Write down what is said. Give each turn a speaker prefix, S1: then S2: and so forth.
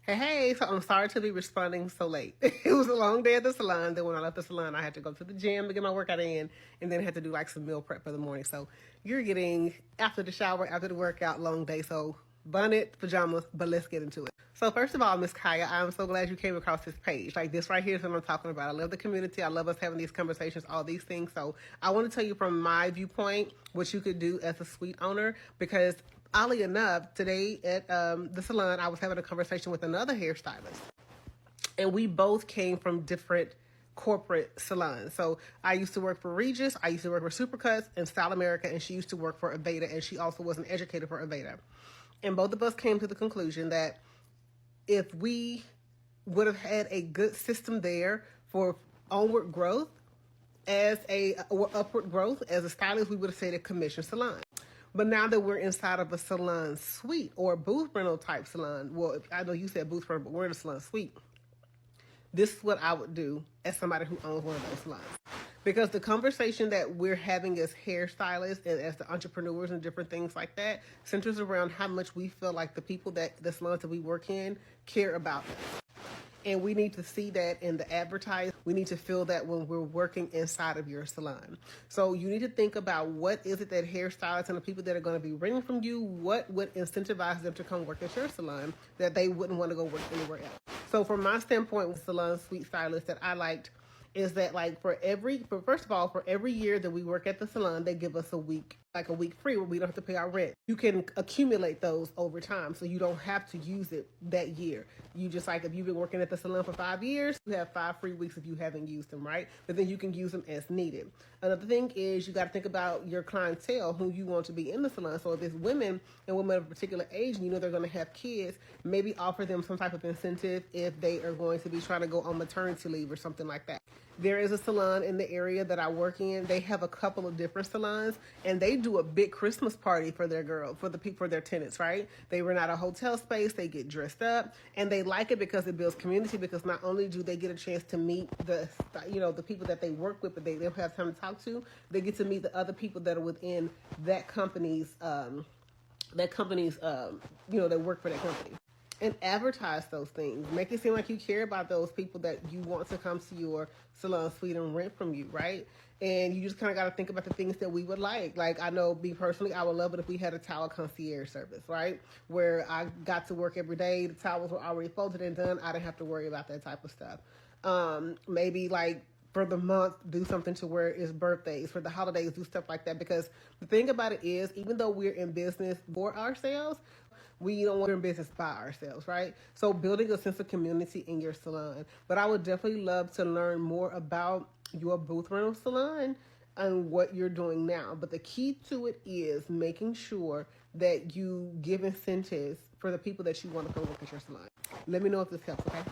S1: Hey, so I'm sorry to be responding so late. It was a long day at the salon. Then when I left the salon, I had to go to the gym to get my workout in, and then had to do like some meal prep for the morning. So you're getting, after the shower, after the workout, long day. So bonnet, pajamas, but let's get into it. So first of all, Miss Kaya, I'm so glad you came across this page. Like this right here is what I'm talking about. I love the community. I love us having these conversations, all these things. So I want to tell you from my viewpoint what you could do as a suite owner, because oddly enough, today at the salon, I was having a conversation with another hairstylist, and we both came from different corporate salons. So I used to work for Regis, I used to work for Supercuts and Style America, and she used to work for Aveda, and she also was an educator for Aveda. And both of us came to the conclusion that if we would have had a good system there for onward growth, or upward growth as a stylist, we would have said a commission salon. But now that we're inside of a salon suite or booth rental type salon, well, I know you said booth rental, but we're in a salon suite. This is what I would do as somebody who owns one of those salons. Because the conversation that we're having as hairstylists and as the entrepreneurs and different things like that centers around how much we feel like the people that the salons that we work in care about us. And we need to see that in the advertising. We need to feel that when we're working inside of your salon. So you need to think about what is it that hairstylists and the people that are going to be renting from you, what would incentivize them to come work at your salon that they wouldn't want to go work anywhere else. So from my standpoint with salon suite stylist that I liked is that like for first of all, for every year that we work at the salon, they give us a week free where we don't have to pay our rent. You can accumulate those over time, so you don't have to use it that year. You just like, if you've been working at the salon for 5 years, you have 5 free weeks if you haven't used them, right? But then you can use them as needed. Another thing is you got to think about your clientele, who you want to be in the salon. So if it's women and women of a particular age, and you know they're going to have kids, maybe offer them some type of incentive if they are going to be trying to go on maternity leave or something like that. There is a salon in the area that I work in. They have a couple of different salons, and they do a big Christmas party for their for their tenants, right? They rent out a hotel space, they get dressed up, and they like it because it builds community, because not only do they get a chance to meet the people that they work with, but they don't have time to talk to, they get to meet the other people that are within that company's that work for that company. And advertise those things. Make it seem like you care about those people that you want to come to your salon suite and rent from you, right? And you just kind of got to think about the things that we would like. Like, I know, me personally, I would love it if we had a towel concierge service, right? Where I got to work every day. The towels were already folded and done. I didn't have to worry about that type of stuff. Maybe like for the month, do something to where it's birthdays, for the holidays, do stuff like that. Because the thing about it is, even though we're in business for ourselves, we don't want to be in business by ourselves, right? So building a sense of community in your salon. But I would definitely love to learn more about your booth rental salon and what you're doing now. But the key to it is making sure that you give incentives for the people that you want to come work at your salon. Let me know if this helps, okay?